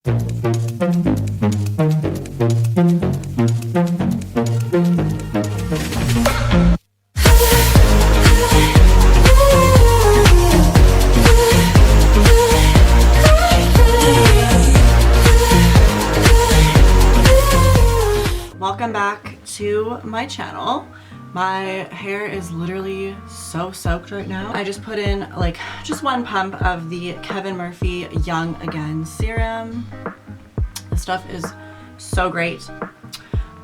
Welcome back to my channel. My hair is literally so soaked right now. I just put in like just one pump of the Kevin Murphy Young Again serum. This stuff is so great.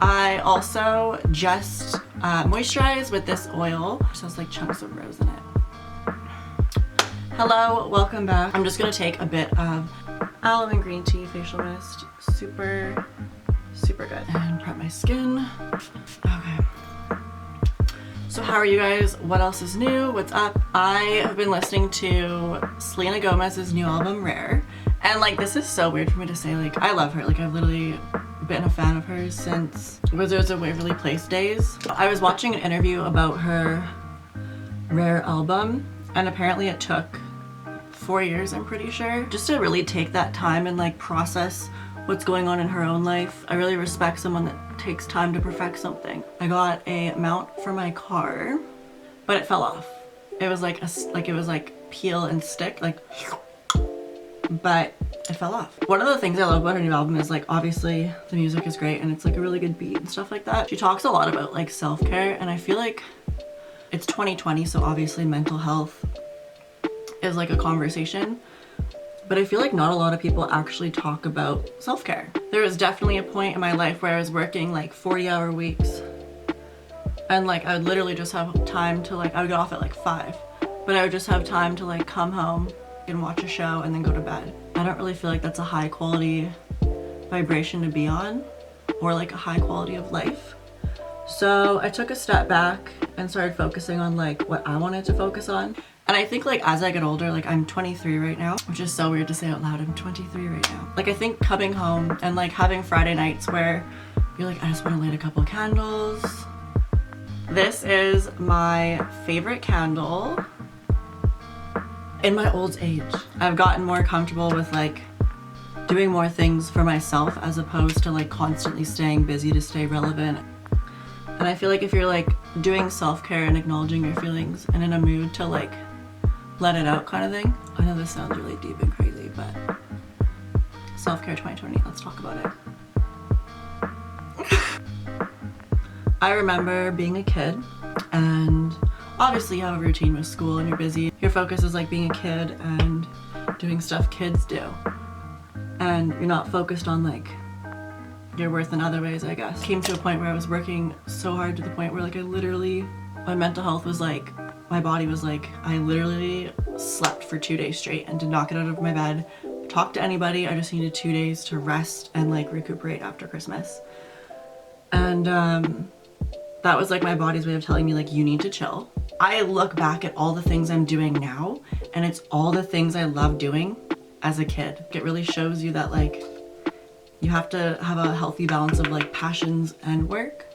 I also just moisturize with this oil, which has like chunks of rose in it. Hello, welcome back. I'm just gonna take a bit of aloe and green tea facial mist. Super good. And prep my skin. Okay. So how are you guys? What else is new? What's up? I have been listening to Selena Gomez's new album, Rare. And like, this is so weird for me to say, like, I love her. Like, I've literally been a fan of hers since Wizards of Waverly Place days. I was watching an interview about her Rare album, and apparently it took 4 years, I'm pretty sure, just to really take that time and like process what's going on in her own life. I really respect someone that takes time to perfect something. I got a mount for my car, but it fell off. It was like it was like peel and stick, like, but it fell off. One of the things I love about her new album is like, obviously the music is great and it's like a really good beat and stuff like that. She talks a lot about like self-care, and I feel like it's 2020, so obviously mental health is like a conversation. But I feel like not a lot of people actually talk about self-care. There was definitely a point in my life where I was working like 40-hour weeks, and like I would literally just have time to like, I would get off at like 5, but I would just have time to like come home and watch a show and then go to bed. I don't really feel like that's a high quality vibration to be on, or like a high quality of life. So I took a step back and started focusing on like what I wanted to focus on. And I think like as I get older, like I'm 23 right now, which is so weird to say out loud, I'm 23 right now. Like I think coming home and like having Friday nights where you're like, I just want to light a couple candles. This is my favorite candle in my old age. I've gotten more comfortable with like doing more things for myself as opposed to like constantly staying busy to stay relevant. And I feel like if you're like doing self-care and acknowledging your feelings and in a mood to like let it out kind of thing. I know this sounds really deep and crazy, but self-care 2020, let's talk about it. I remember being a kid, and obviously you have a routine with school and you're busy. Your focus is like being a kid and doing stuff kids do. And you're not focused on like your worth in other ways, I guess. Came to a point where I was working so hard to the point where like I literally, my mental health was like, my body was like, I literally slept for 2 days straight and did not get out of my bed, talk to anybody. I just needed 2 days to rest and like recuperate after Christmas. And that was like my body's way of telling me like, you need to chill. I look back at all the things I'm doing now, and it's all the things I love doing as a kid. It really shows you that like, you have to have a healthy balance of like passions and work.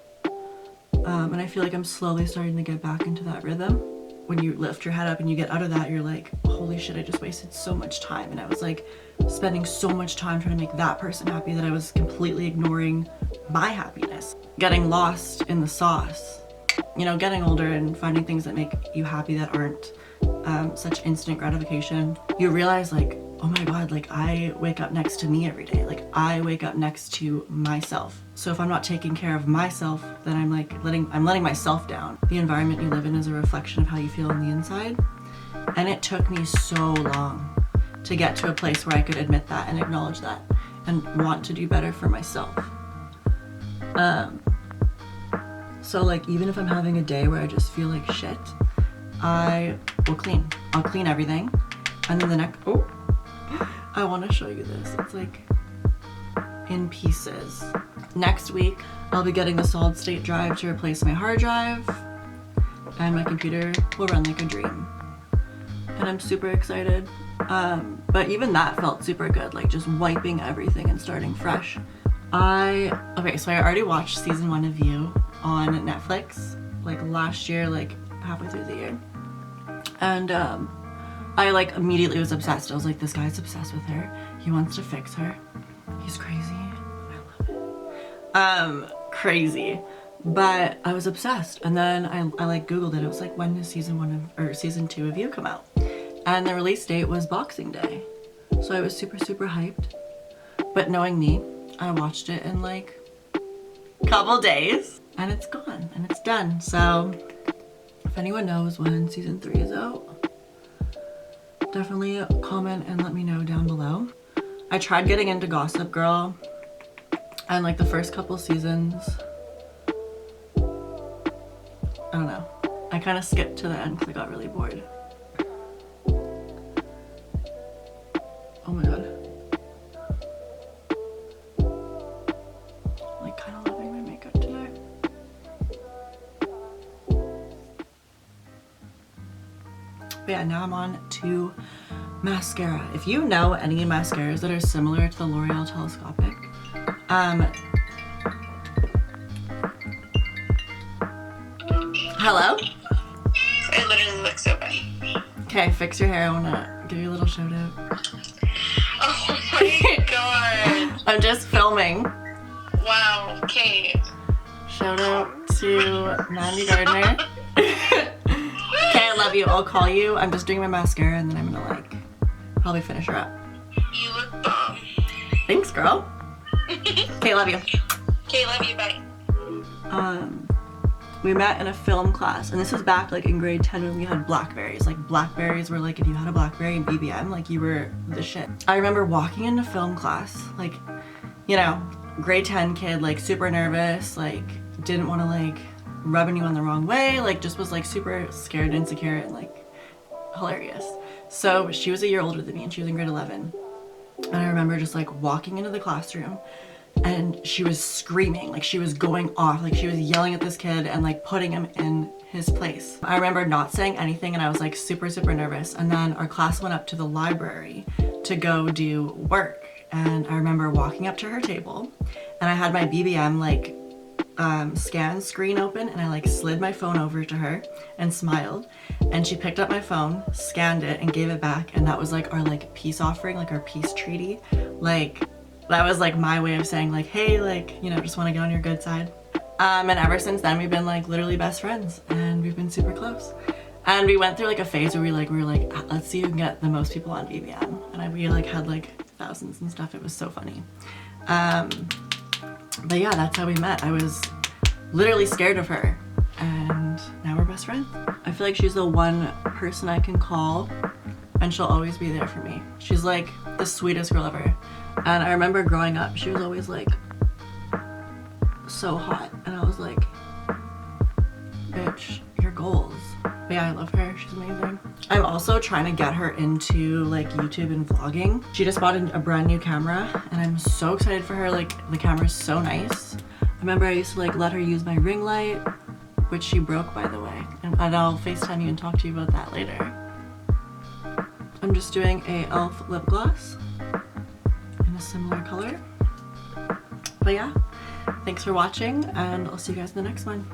And I feel like I'm slowly starting to get back into that rhythm. When you lift your head up and you get out of that, you're like, holy shit, I just wasted so much time. And I was like spending so much time trying to make that person happy that I was completely ignoring my happiness. Getting lost in the sauce. You know, getting older and finding things that make you happy that aren't such instant gratification. You realize like, oh my god, like I wake up next to me every day. Like I wake up next to myself. So if I'm not taking care of myself, then I'm like I'm letting myself down. The environment you live in is a reflection of how you feel on the inside. And it took me so long to get to a place where I could admit that and acknowledge that and want to do better for myself. So like even if I'm having a day where I just feel like shit, I will clean. I'll clean everything. And then the next, I want to show you this. It's like in pieces. Next week, I'll be getting the solid state drive to replace my hard drive, and my computer will run like a dream. And I'm super excited. But even that felt super good, like just wiping everything and starting fresh. Okay, so I already watched season 1 of You on Netflix, like last year, like halfway through the year. And I like immediately was obsessed. I was like, this guy's obsessed with her. He wants to fix her. He's crazy. I love it. Crazy. But I was obsessed, and then I like Googled it. It was like, when does season 2 of You come out? And the release date was Boxing Day. So I was super hyped. But knowing me, I watched it in like a couple days, and it's gone, and it's done. So if anyone knows when season 3 is out, definitely comment and let me know down below. I tried getting into Gossip Girl, and like the first couple seasons, I don't know. I kind of skipped to the end because I got really bored. Oh my god. I'm like kind of loving my makeup today. But yeah, now I'm on to mascara. If you know any mascaras that are similar to the L'Oreal Telescopic, hello? It literally looks so bad. Okay, fix your hair. I wanna give you a little shout out. Oh my god. I'm just filming. Wow, Kate. Shout out to Mandy Gardner. Okay, I love you. I'll call you. I'm just doing my mascara and then I'm gonna like probably finish her up. You look bomb. Thanks, girl. Okay, love you. Okay, love you, bye. We met in a film class, and this was back like in grade 10 when we had Blackberries. Like Blackberries were like, if you had a Blackberry in BBM, like you were the shit. I remember walking into film class, like, you know, grade 10 kid, like super nervous, like didn't want to like rub anyone the wrong way, like just was like super scared, insecure, and like hilarious. So she was a year older than me and she was in grade 11. And I remember just like walking into the classroom and she was screaming, like she was going off, like she was yelling at this kid and like putting him in his place. I remember not saying anything and I was like super nervous, and then our class went up to the library to go do work, and I remember walking up to her table and I had my BBM like scan screen open, and I like slid my phone over to her and smiled, and she picked up my phone, scanned it, and gave it back, and that was like our like peace offering, like our peace treaty. Like that was like my way of saying like, hey, like, you know, just want to get on your good side. And ever since then we've been like literally best friends, and we've been super close. And we went through like a phase where we were like let's see who can get the most people on BBM, and we like had like thousands and stuff. It was so funny. But yeah, that's how we met. I was literally scared of her, and now we're best friends. I feel like she's the one person I can call and she'll always be there for me. She's like the sweetest girl ever. And I remember growing up, she was always like so hot, and I was like, bitch, your goals. But yeah, I love her. She's amazing. I'm also trying to get her into like YouTube and vlogging. She just bought a brand new camera, and I'm so excited for her. Like the camera's so nice. I remember I used to like let her use my ring light, which she broke, by the way. And I'll FaceTime you and talk to you about that later. I'm just doing a e.l.f. lip gloss in a similar color. But yeah, thanks for watching, and I'll see you guys in the next one.